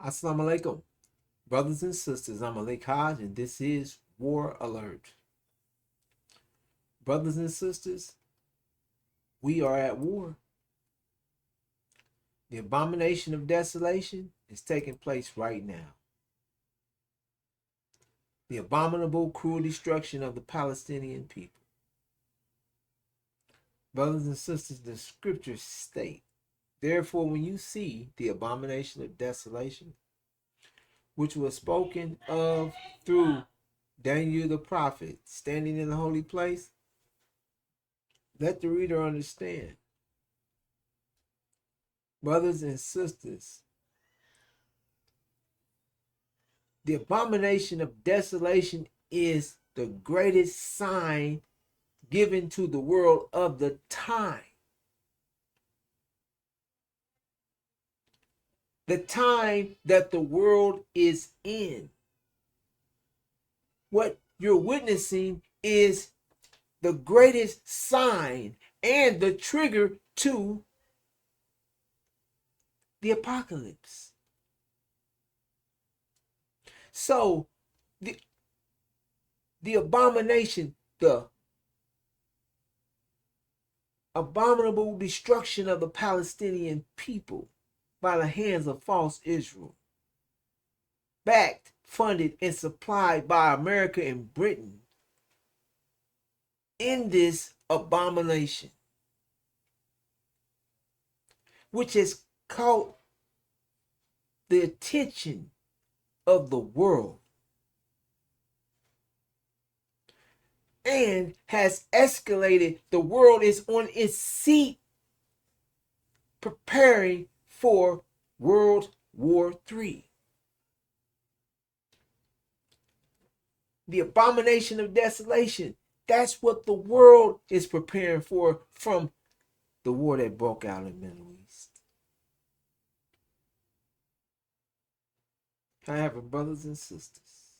Assalamu alaikum, brothers and sisters. I'm Malik Hodge, and this is War Alert. Brothers and sisters, we are at war. The abomination of desolation is taking place right now. The abominable, cruel destruction of the Palestinian people. Brothers and sisters, the scriptures state, therefore, when you see the abomination of desolation, which was spoken of through Daniel the prophet, standing in the holy place, let the reader understand. Brothers and sisters, the abomination of desolation is the greatest sign given to the world of the time. The time that the world is in. What you're witnessing is the greatest sign and the trigger to the apocalypse. So the abomination, the abominable destruction of the Palestinian people by the hands of false Israel, backed, funded, and supplied by America and Britain, in this abomination, which has caught the attention of the world and has escalated. The world is on its seat preparing for World War III. The abomination of desolation, that's what the world is preparing for from the war that broke out in the Middle East. However, brothers and sisters,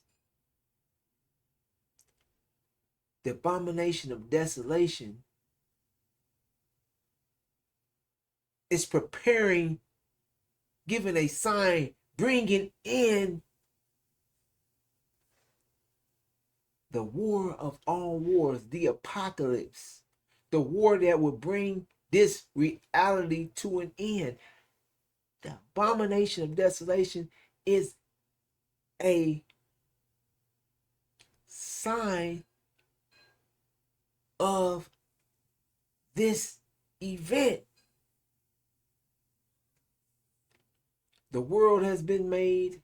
the abomination of desolation is preparing, giving a sign, bringing in the war of all wars, the apocalypse, the war that will bring this reality to an end. The abomination of desolation is a sign of this event. The world has been made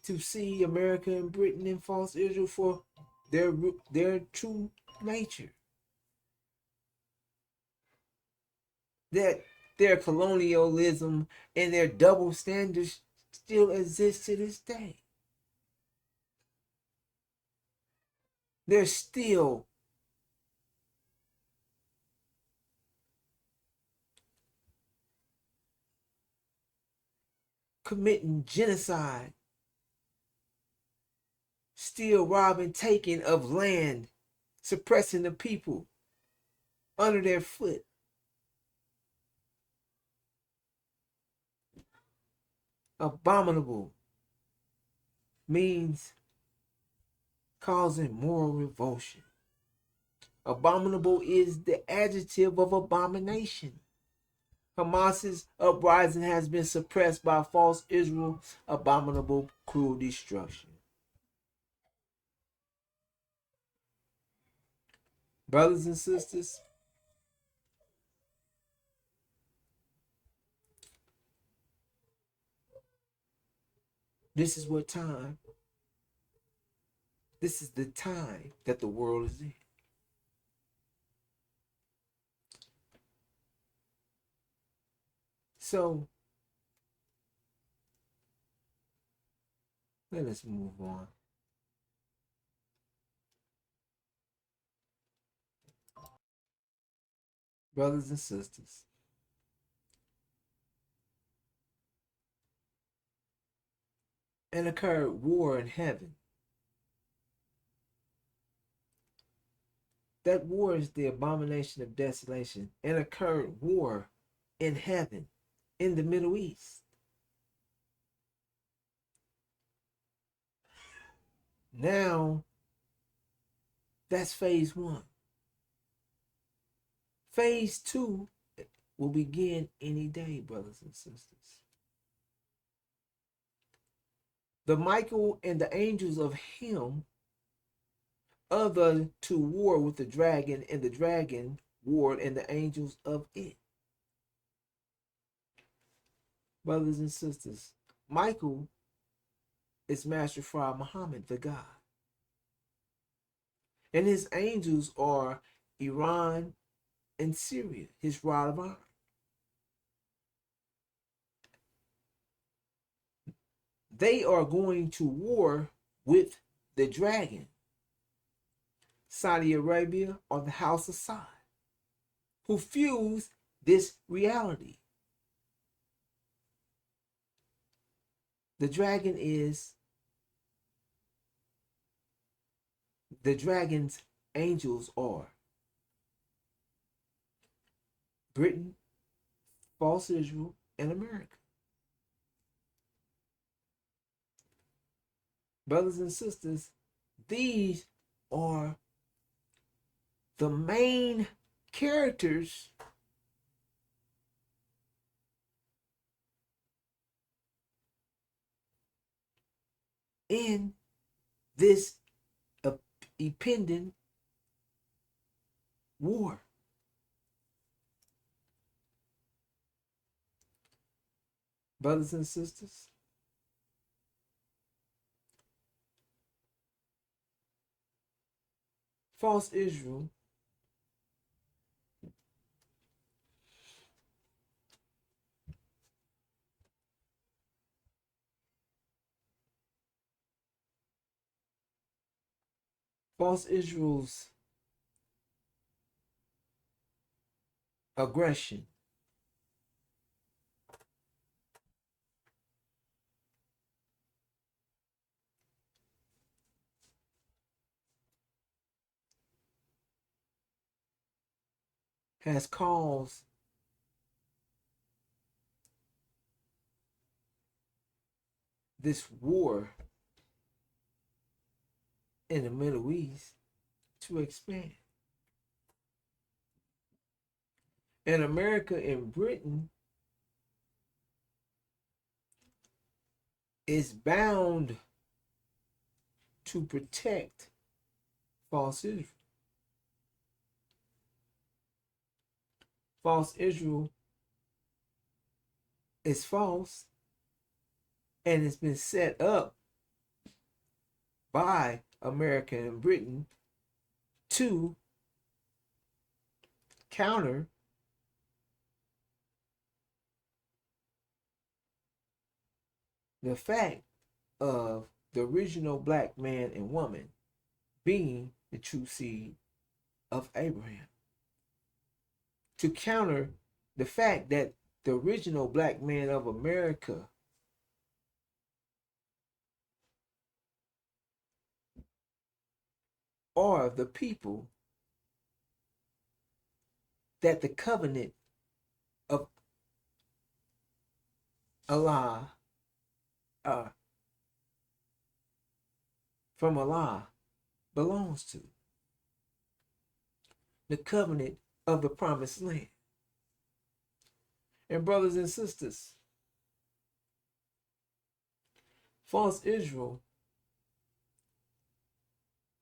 to see America and Britain and false Israel for their true nature. That their colonialism and their double standards still exist to this day. They're still committing genocide, still robbing, taking of land, suppressing the people under their foot. Abominable means causing moral revulsion. Abominable is the adjective of abomination. Hamas's uprising has been suppressed by false Israel's abominable, cruel destruction. Brothers and sisters, this is what time. This is the time that the world is in. So, let us move on. Brothers and sisters, and occurred war in heaven. That war is the abomination of desolation, and occurred war in heaven, in the Middle East. Now, that's phase one. Phase two will begin any day, brothers and sisters. The Michael and the angels of him other to war with the dragon, and the dragon warred and the angels of it. Brothers and sisters, Michael is Master Fard Muhammad, the God. And his angels are Iran and Syria, his rod of iron. They are going to war with the dragon, Saudi Arabia, or the House of Saud, who fuse this reality. The dragon is the dragon's angels are Britain, false Israel, and America. Brothers and sisters, these are the main characters in this impending war. Brothers and sisters, false Israel false Israel's aggression has caused this war in the Middle East to expand. And America and Britain is bound to protect false Israel. False Israel is false, and it's been set up by America and Britain to counter the fact of the original black man and woman being the true seed of Abraham. To counter the fact that the original black man of America are the people that the covenant of Allah from Allah belongs to. The covenant of the promised land. And brothers and sisters, false Israel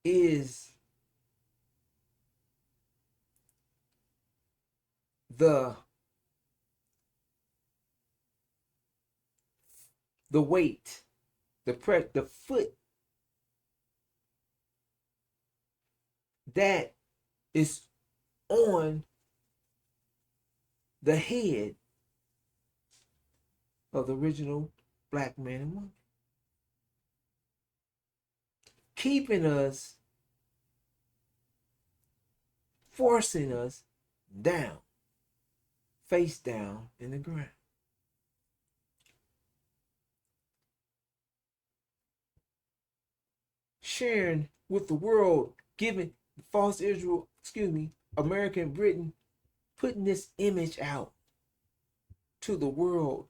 is the weight, the foot that is on the head of the original black man and woman, keeping us, forcing us down, face down in the ground. Sharing with the world, giving false Israel, America and Britain, putting this image out to the world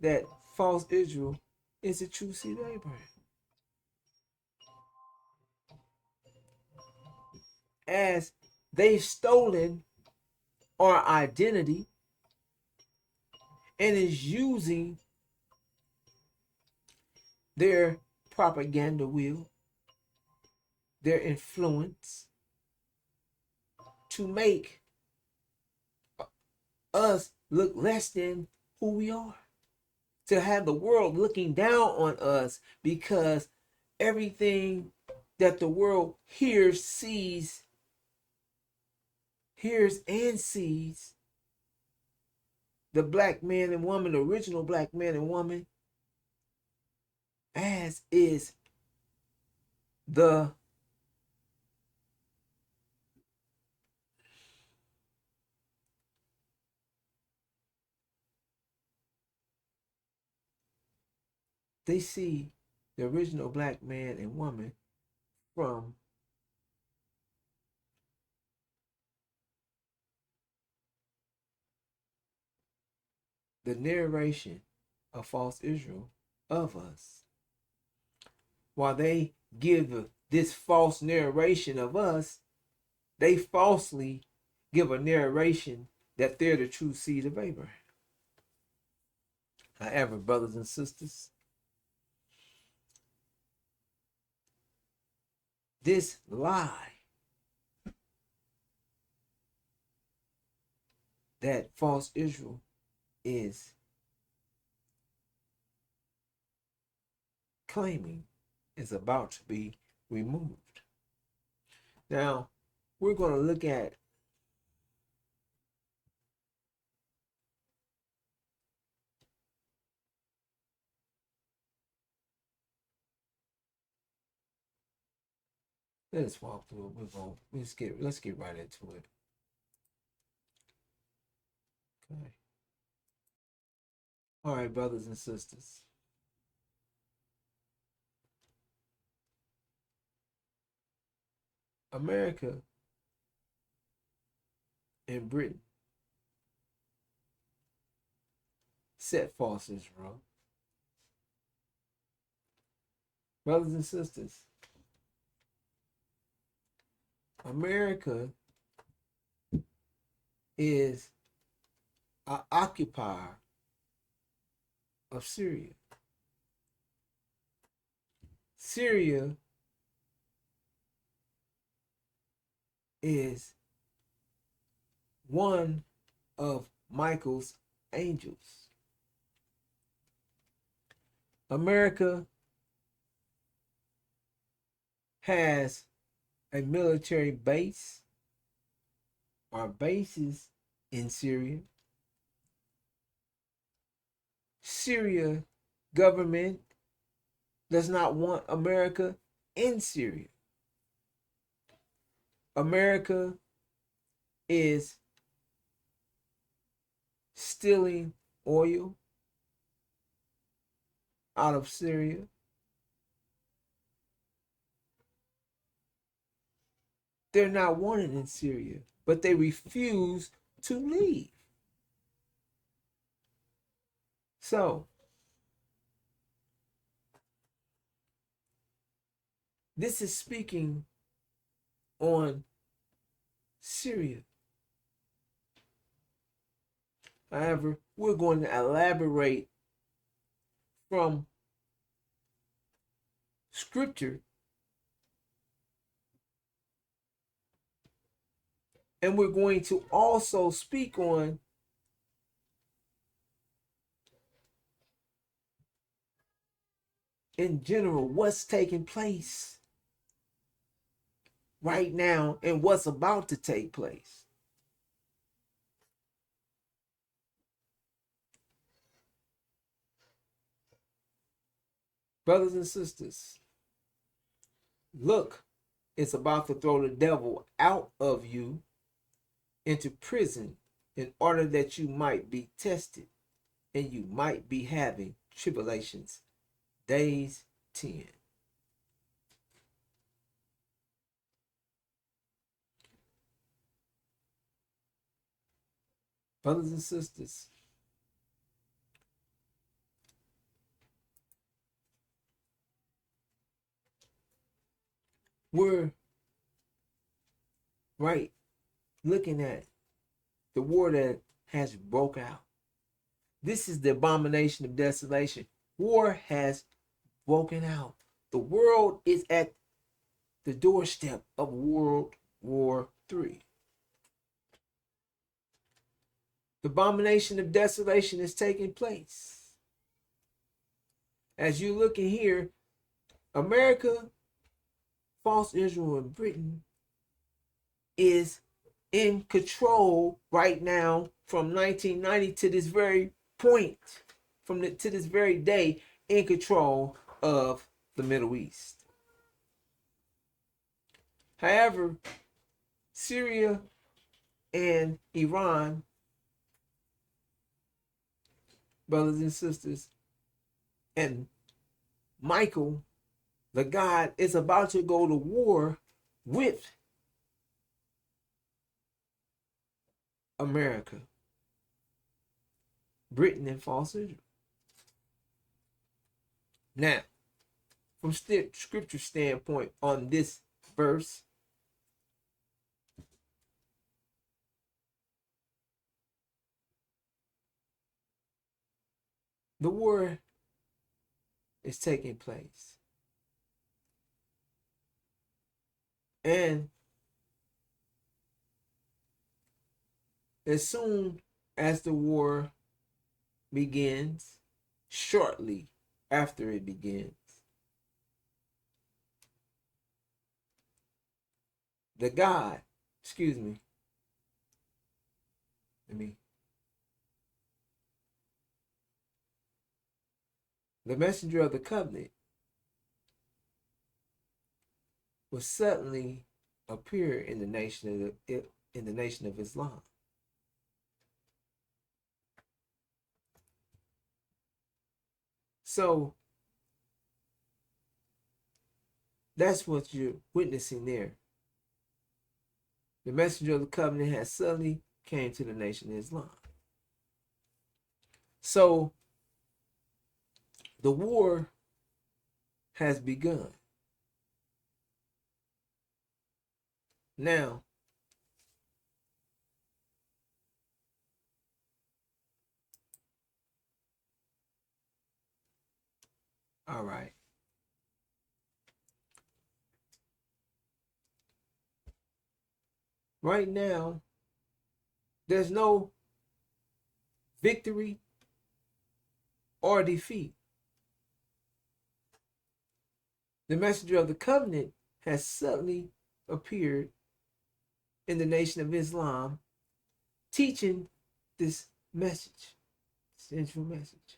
that false Israel is the true seed of Abraham. As they've stolen our identity and is using their propaganda wheel, their influence to make us look less than who we are. To have the world looking down on us because everything that the world hears and sees the black man and woman, the original black man and woman, as is the they see the original black man and woman from the narration of false Israel of us. While they give this false narration of us, they falsely give a narration that they're the true seed of Abraham. However, brothers and sisters, this lie that false Israel is claiming is about to be removed. Now, we're going to look at let's walk through it. Let's get right into it. Okay. All right, brothers and sisters. America and Britain set false Israel. Brothers and sisters, America is an occupier of Syria. Syria is one of Michael's angels. America has a military base or bases in Syria. Syria government does not want America in Syria. America is stealing oil out of Syria. They're not wanted in Syria, but they refuse to leave. So, this is speaking on Syria. However, we're going to elaborate from scripture, and we're going to also speak on in general what's taking place right now and what's about to take place. Brothers and sisters, look, it's about to throw the devil out of you into prison in order that you might be tested and you might be having tribulations. Days 10. Brothers and sisters, we're right looking at the war that has broke out. This is the abomination of desolation. War has broken out. The world is at the doorstep of World War III. The abomination of desolation is taking place. As you look in here, America, false Israel, and Britain is in control right now from 1990 to this very point, to this very day, in control of the Middle East. However, Syria and Iran, brothers and sisters, and Michael, the God, is about to go to war with America, Britain, and false Israel. Now, from scripture standpoint on this verse, the war is taking place. And as soon as the war begins, shortly after it begins, the God, excuse me, the messenger of the covenant will suddenly appear in the nation of Islam. So that's what you're witnessing there. The messenger of the covenant has suddenly came to the nation of Islam. So the war has begun. Now, all right. Right now, there's no victory or defeat. The messenger of the covenant has suddenly appeared in the nation of Islam, teaching this message, central message,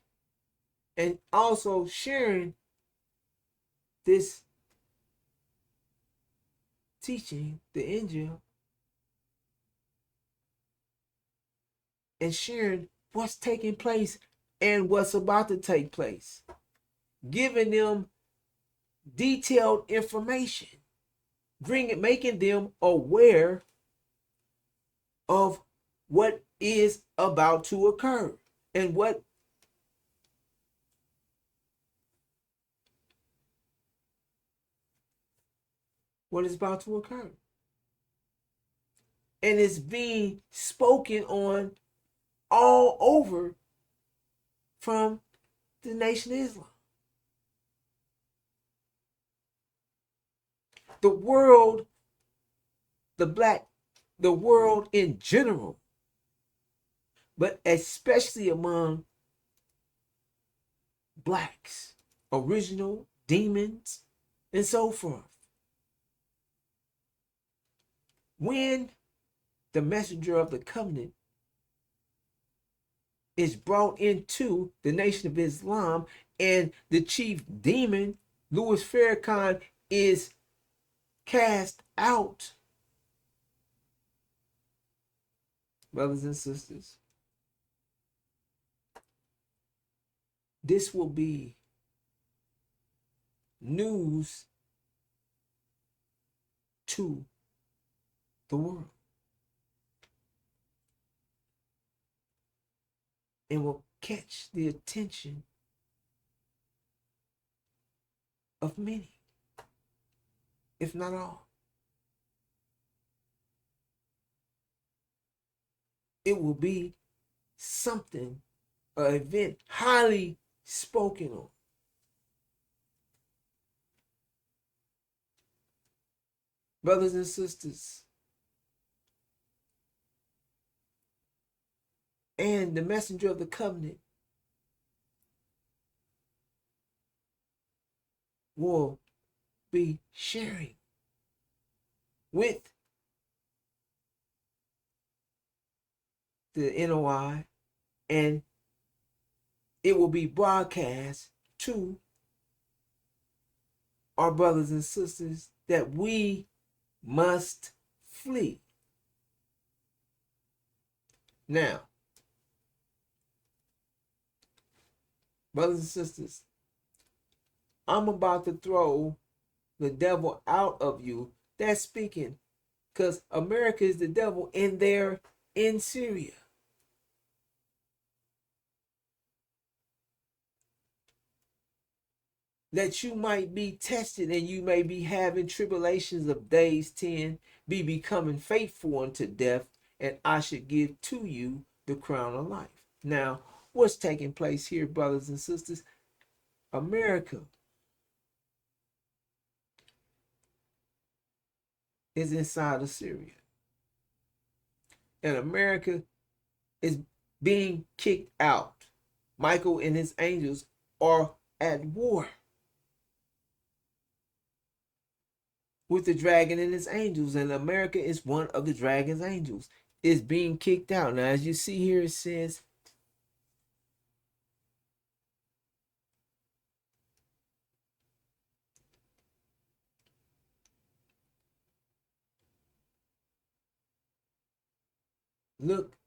and also sharing this teaching, the Injil, and sharing what's taking place and what's about to take place, giving them detailed information, making them aware of what is about to occur and what is about to occur. And it's being spoken on all over from the Nation of Islam. The world, the world in general, but especially among blacks, original, demons, and so forth. When the messenger of the covenant is brought into the Nation of Islam and the chief demon, Louis Farrakhan, is cast out, brothers and sisters, this will be news to the world and will catch the attention of many. if not all. It will be something, an event highly spoken on. Brothers and sisters, and the messenger of the covenant will be sharing with the NOI, and it will be broadcast to our brothers and sisters that we must flee. Now, brothers and sisters, I'm about to throw the devil out of you. That's speaking, because America is the devil, and they're in Syria. That you might be tested, and you may be having tribulations of days 10, be becoming faithful unto death, and I should give to you the crown of life. Now, what's taking place here, brothers and sisters? America is inside of Syria, and America is being kicked out. Michael and his angels are at war with the dragon and his angels, and America is one of the dragon's angels, is being kicked out. Now, as you see here, it says, look,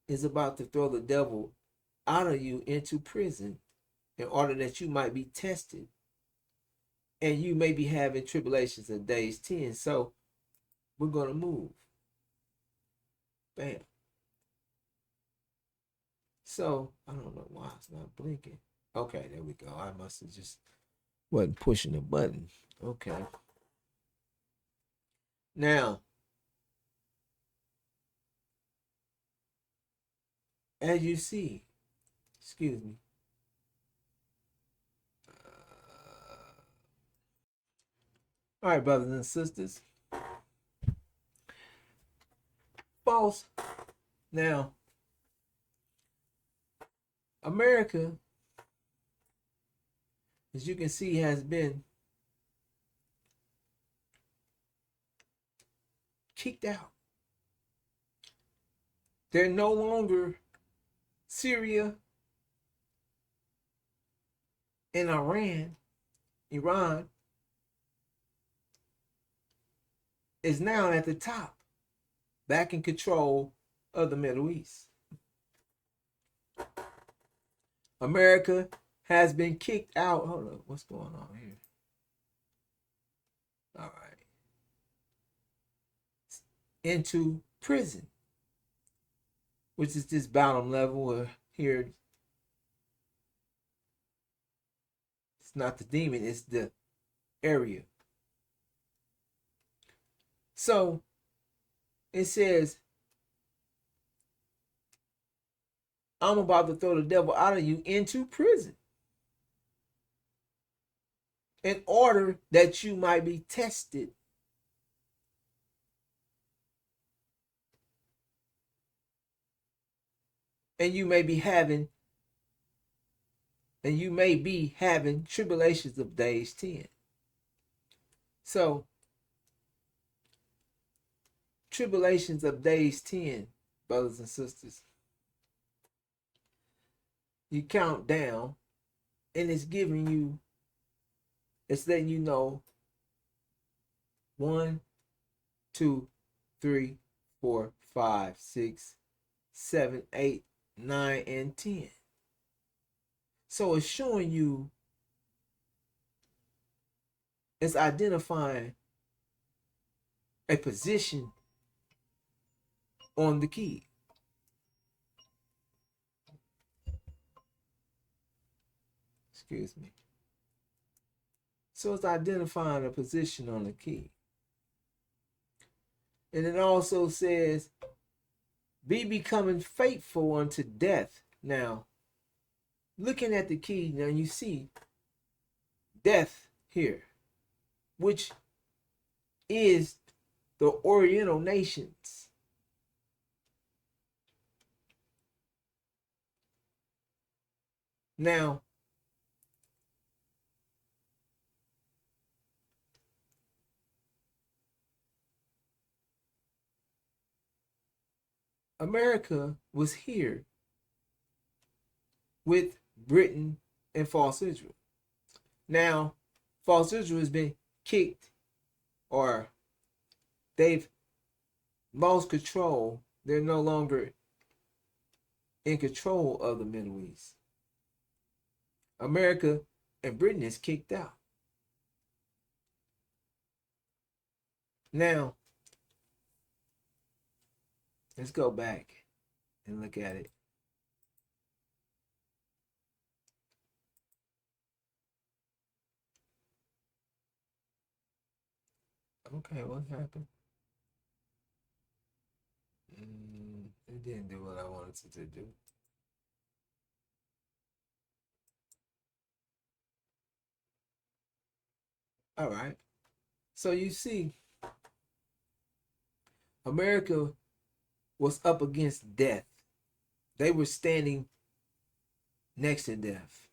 is about to throw the devil out of you into prison in order that you might be tested, and you may be having tribulations in days 10. So we're going to move. Bam. So I don't know why it's not blinking. Okay, there we go. I must have just wasn't pushing the button. Okay. Now, as you see, excuse me. All right, brothers and sisters. False. Now, America, as you can see, has been kicked out. They're no longer Syria and Iran is now at the top, back in control of the Middle East. America has been kicked out. Hold up, what's going on here? All right. Into prison, which is this bottom level here. It's not the demon, it's the area. So it says, I'm about to throw the devil out of you into prison in order that you might be tested. And you may be having tribulations of days 10. So, tribulations of days 10, brothers and sisters. You count down, and it's letting you know 1, 2, 3, 4, 5, 6, 7, 8, 9, and 10. So it's showing you, it's identifying a position on the key. Excuse me. So it's identifying a position on the key. And it also says, be becoming faithful unto death. Now, looking at the key, now you see death here, which is the Oriental nations. Now, America was here with Britain and false Israel. Now, false Israel has been kicked, or they've lost control. They're no longer in control of the Middle East. America and Britain is kicked out. Now, let's go back and look at it. Okay, what happened? It didn't do what I wanted it to do. All right. So you see, America was up against death. They were standing next to death.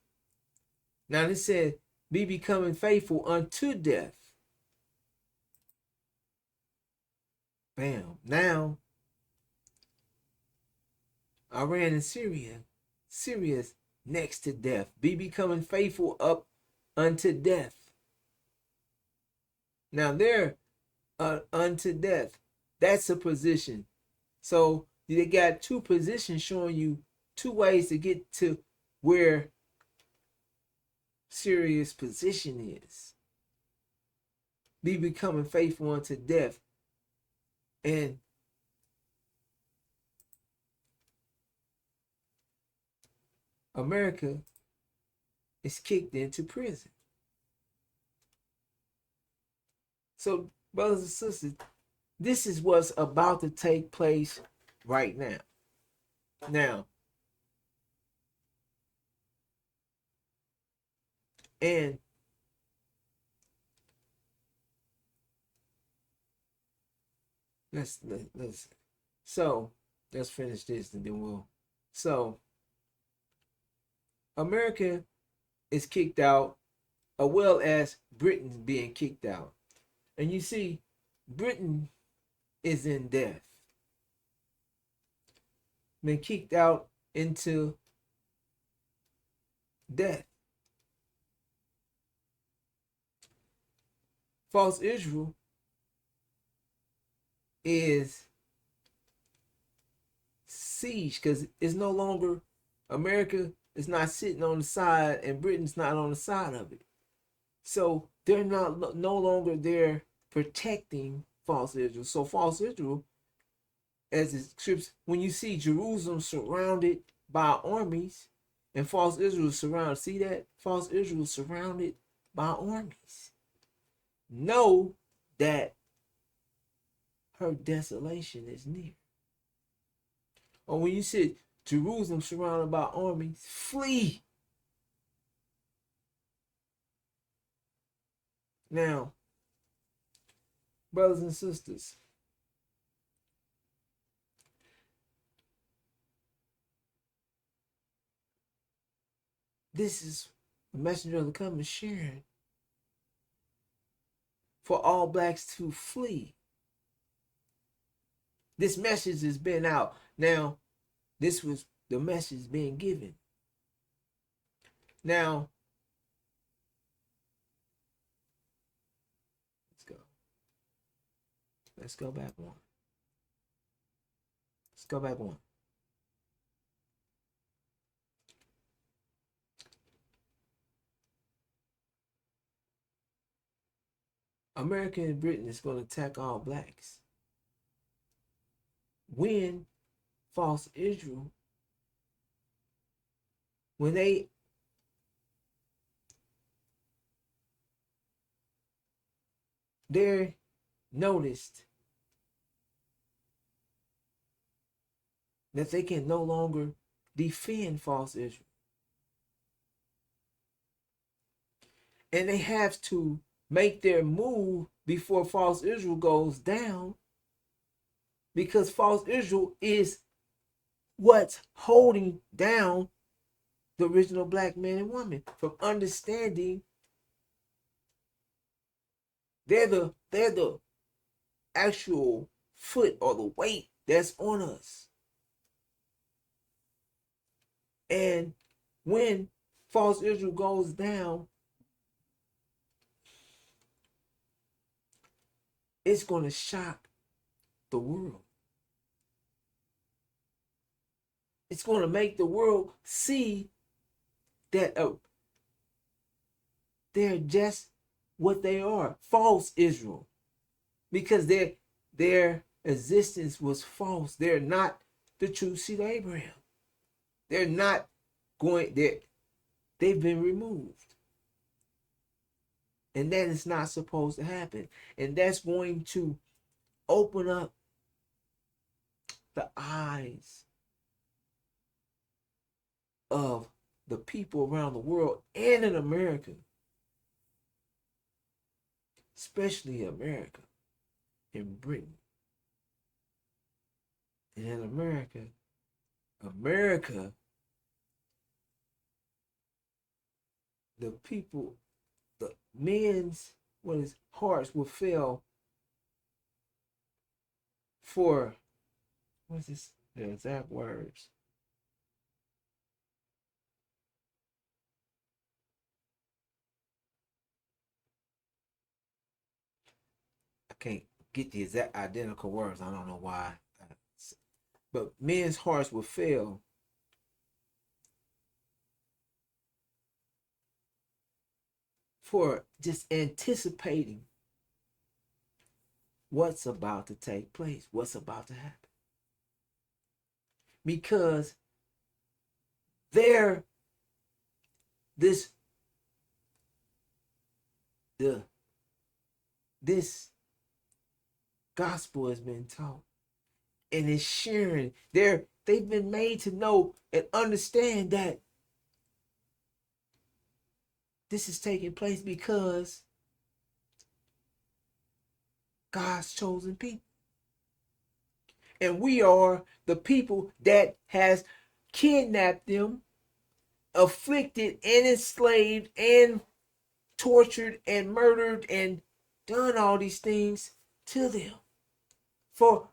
Now it said, be becoming faithful unto death. Bam. Now, Iran and Syria's next to death. Be becoming faithful up unto death. Now they're unto death. That's a position. So they got two positions showing you two ways to get to where Syria's position is. Be becoming faithful unto death. And America is kicked into prison. So, brothers and sisters, this is what's about to take place right now. Now, and let's so let's finish this and then we'll. So, America is kicked out, as well as Britain being kicked out. And you see, Britain is in death. Been kicked out into death. False Israel is siege because it's no longer, America is not sitting on the side and Britain's not on the side of it. So they're not no longer there protecting false Israel. So false Israel, as it scripts, when you see Jerusalem surrounded by armies and false Israel surrounded, see that? False Israel surrounded by armies. Know that her desolation is near. Or when you see Jerusalem surrounded by armies, flee. Now, brothers and sisters, this is the messenger of the coming sharing for all blacks to flee. This message has been out. Now, this was the message being given. Now, let's go. Let's go back one. Let's go back one. America and Britain is going to attack all blacks. When false Israel, when they're noticed that they can no longer defend false Israel. And they have to make their move before false Israel goes down, because false Israel is what's holding down the original black man and woman from understanding they're the actual foot or the weight that's on us. And when false Israel goes down, it's going to shock the world. It's going to make the world see that they're just what they are, false Israel, because their existence was false. They're not the true seed of Abraham. They're not going there. They've been removed. And that is not supposed to happen. And that's going to open up the eyes of the people around the world and in America, especially America, in Britain. And in America, the people, the men's hearts will fail for, what's this, the exact words? I can't get the exact identical words. I don't know why. But men's hearts will fail for just anticipating what's about to take place, what's about to happen. Because this gospel has been taught and is sharing. They've been made to know and understand that this is taking place because God's chosen people. And we are the people that has kidnapped them, afflicted and enslaved and tortured and murdered and done all these things to them for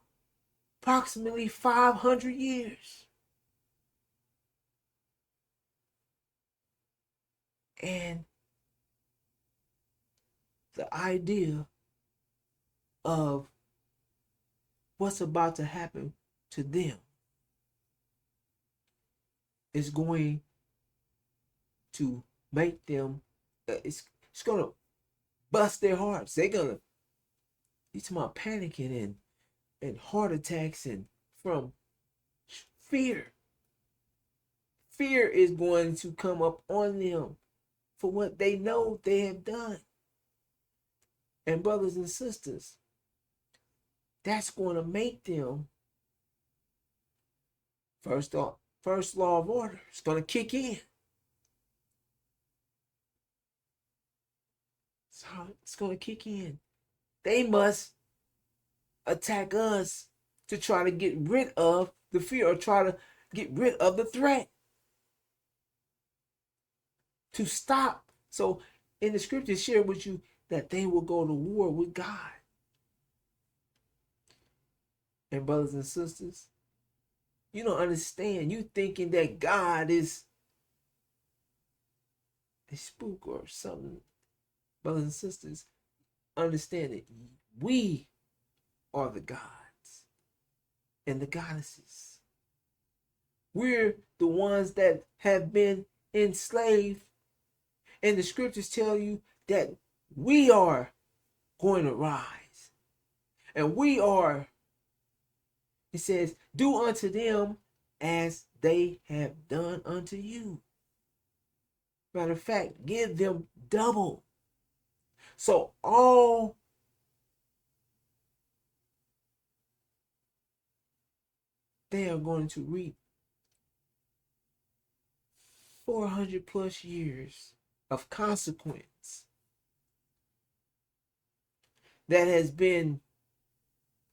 approximately 500 years. And the idea of what's about to happen to them is going to make them, it's going to bust their hearts. They're going to, it's about panicking and heart attacks and from fear. Fear is going to come up on them for what they know they have done. And brothers and sisters, that's going to make them, first law of order, it's going to kick in. So it's going to kick in. They must attack us to try to get rid of the fear or try to get rid of the threat. To stop. So in the scriptures share with you that they will go to war with God. And brothers and sisters, you don't understand. You thinking that God is a spook or something. Brothers and sisters, understand that we are the gods and the goddesses. We're the ones that have been enslaved. And the scriptures tell you that we are going to rise. And we are, it says, do unto them as they have done unto you. Matter of fact, give them double. So all they are going to reap 400 plus years of consequence that has been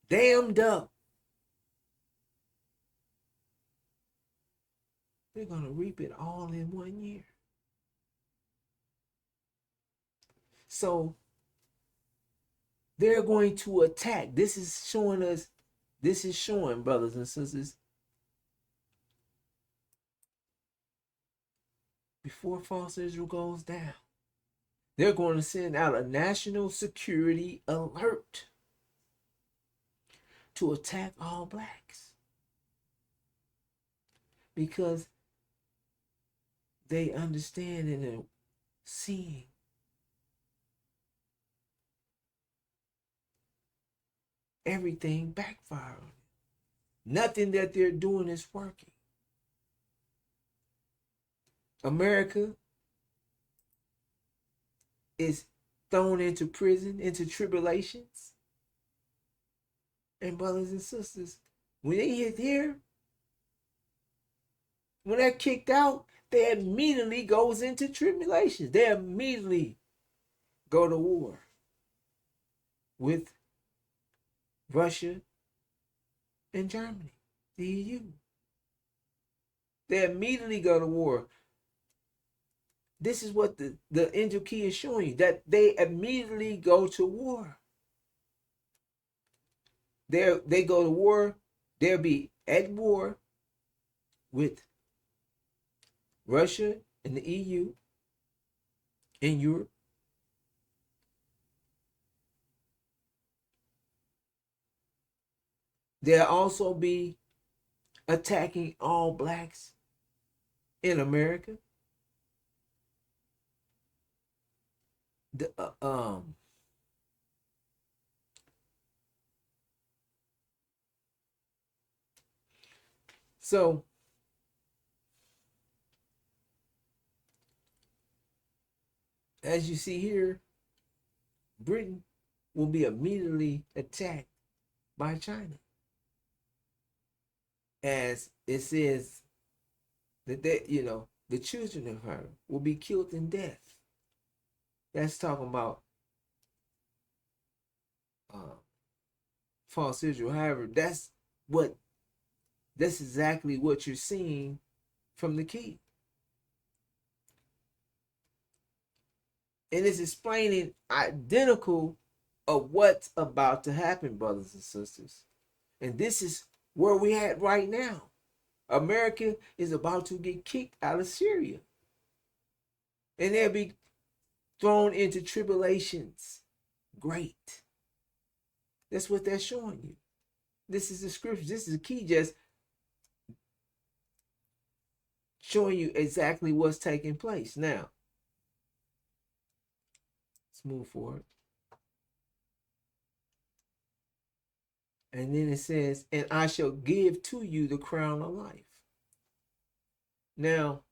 dammed up. They're going to reap it all in 1 year. So they're going to attack. This is showing, brothers and sisters, before false Israel goes down, they're going to send out a national security alert to attack all blacks, because they understand and are seeing everything backfire on them. Nothing that they're doing is working. America is thrown into prison, into tribulations. And brothers and sisters, when they hit here, when they're kicked out, they immediately goes into tribulations. They immediately go to war with Russia and Germany, the EU. They immediately go to war. This is what the angel key is showing you, that they immediately go to war. They go to war. They'll be at war with Russia and the EU in Europe. They'll also be attacking all blacks in America. So as you see here, Britain will be immediately attacked by China. As it says that the children of her will be killed in death. That's talking about false Israel. However, that's exactly what you're seeing from the key. And it's explaining identical of what's about to happen, brothers and sisters. And this is where we're at right now. America is about to get kicked out of Syria. And they'll be thrown into tribulations. Great. That's what they're showing you. This is the scripture. This is the key, just showing you exactly what's taking place. Now, let's move forward. And then it says, and I shall give to you the crown of life. Now,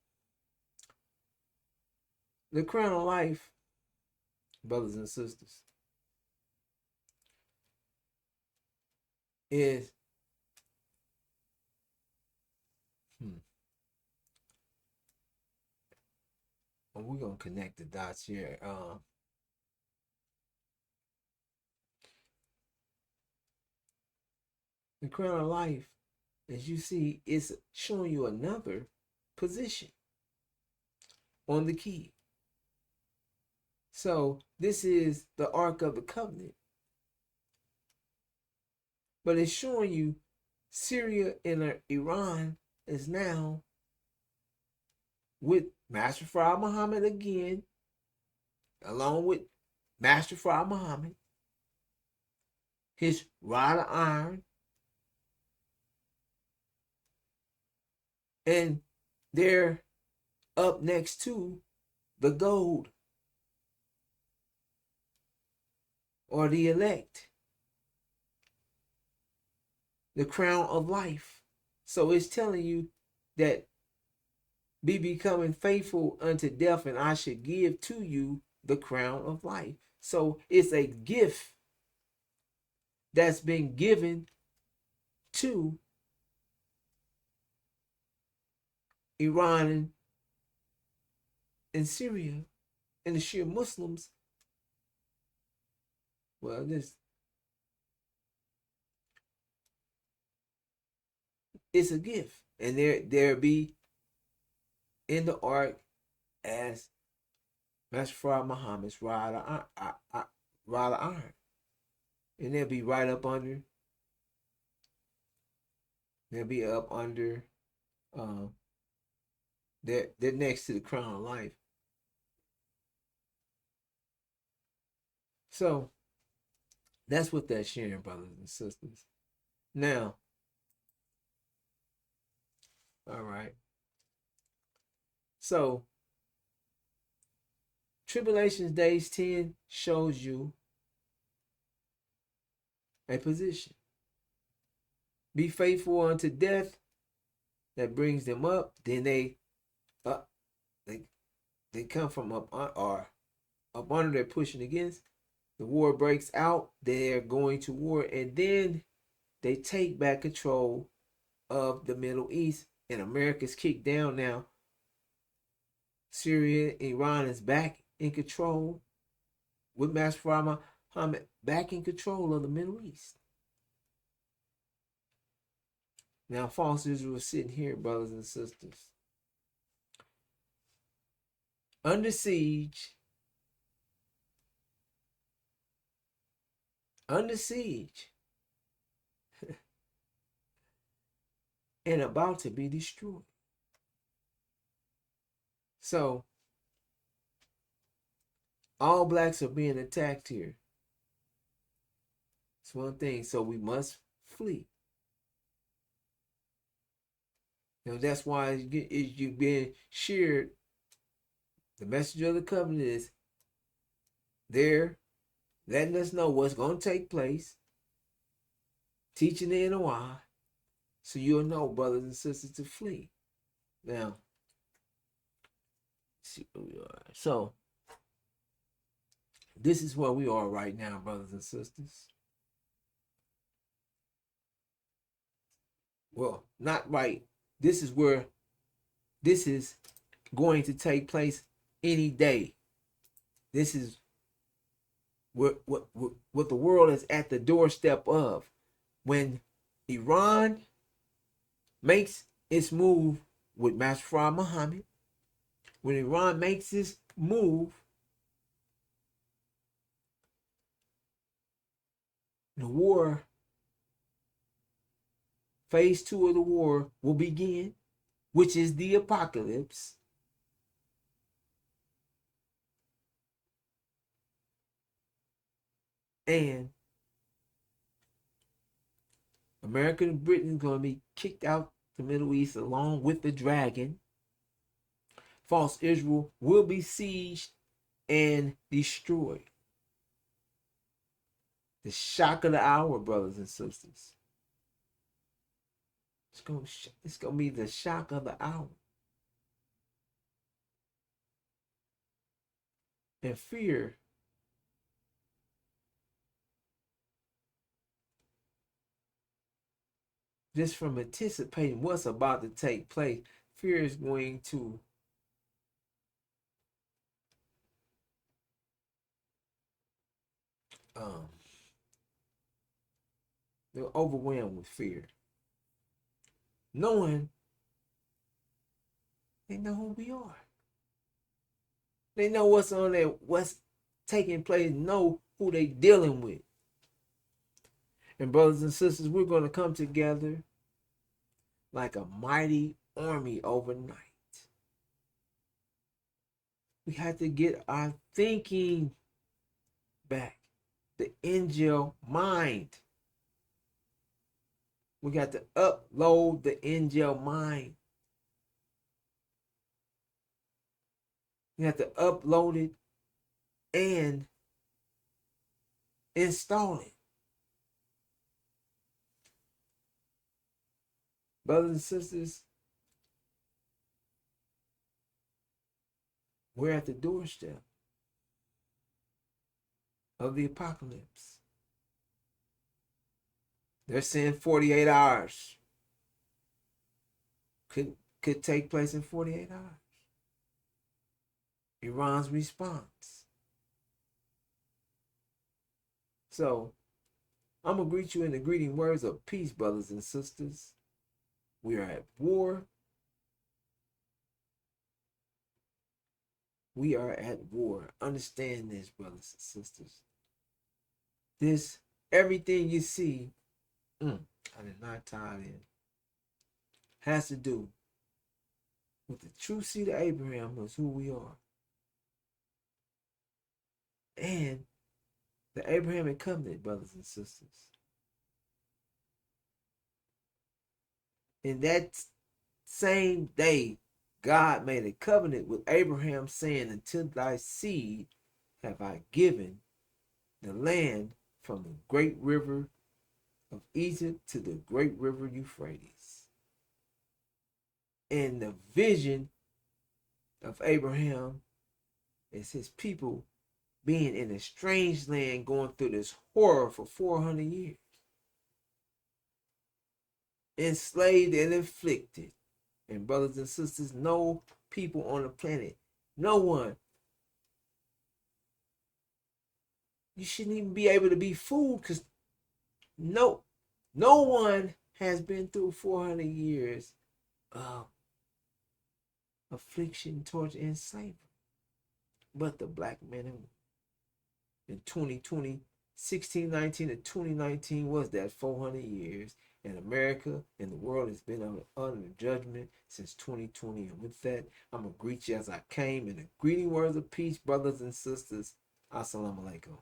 the crown of life, brothers and sisters, is we're going to connect the dots here. The crown of life, as you see, is showing you another position on the key. So this is the Ark of the Covenant. But it's showing you Syria and Iran is now with Master Fard Muhammad again, along with Master Fard Muhammad, his rod of iron, and they're up next to the gold, or the elect, the crown of life. So it's telling you that be becoming faithful unto death, and I should give to you the crown of life. So it's a gift that's been given to Iran and Syria and the Shia Muslims, well, this it's a gift. And there be in the ark as Master Farah Muhammad's rod of iron. And they'll be right up under, they'll be up under, they're next to the crown of life. So that's what that's sharing, brothers and sisters. Now, all right. So Tribulations Days 10 shows you a position. Be faithful unto death, that brings them up. Then they come from up under, they're pushing against. The war breaks out, they're going to war, and then they take back control of the Middle East, and America's kicked down now. Syria, Iran is back in control with Master Farah Muhammad back in control of the Middle East. Now, false Israel is sitting here, brothers and sisters, under siege, and about to be destroyed. So, all blacks are being attacked here. It's one thing. So we must flee. Now that's why you've been shared. The message of the covenant is there, letting us know what's going to take place, teaching the NOI, so you'll know, brothers and sisters, to flee. Now, let's see where we are. So, this is where we are right now, brothers and sisters. Well, not right. This is where this is going to take place any day. This is what the world is at the doorstep of. When Iran makes its move with Master Farah Muhammad, when Iran makes this move, the war, phase 2 of the war will begin, which is the apocalypse. And America and Britain is going to be kicked out the Middle East along with the dragon. False Israel will be sieged and destroyed. The shock of the hour, brothers and sisters. It's going to be the shock of the hour. And fear just from anticipating what's about to take place, fear is going to they're overwhelmed with fear, knowing they know who we are. They know what's on there, what's taking place, know who they dealing with. And brothers and sisters, we're going to come together like a mighty army overnight. We have to get our thinking back, the angel mind. We got to upload the angel mind. We have to upload it and install it. Brothers and sisters, we're at the doorstep of the apocalypse. They're saying 48 hours. Could could take place in 48 hours. Iran's response. So, I'm going to greet you in the greeting words of peace, brothers and sisters. We are at war. We are at war. Understand this, brothers and sisters. This, everything you see, I did not tie it in, has to do with the true seed of Abraham, was who we are. And the Abrahamic covenant, brothers and sisters. In that same day, God made a covenant with Abraham, saying, until thy seed have I given the land from the great river of Egypt to the great river Euphrates. And the vision of Abraham is his people being in a strange land, going through this horror for 400 years. Enslaved and afflicted. And brothers and sisters, no people on the planet, no one, you shouldn't even be able to be fooled, because no one has been through 400 years of affliction, torture, and slavery but the black men and women. In 2020, 1619 to 2019 was that 400 years, and America and the world has been under judgment since 2020. And with that, I'm going to greet you as I came in the greeting words of peace, brothers and sisters. Assalamu alaikum.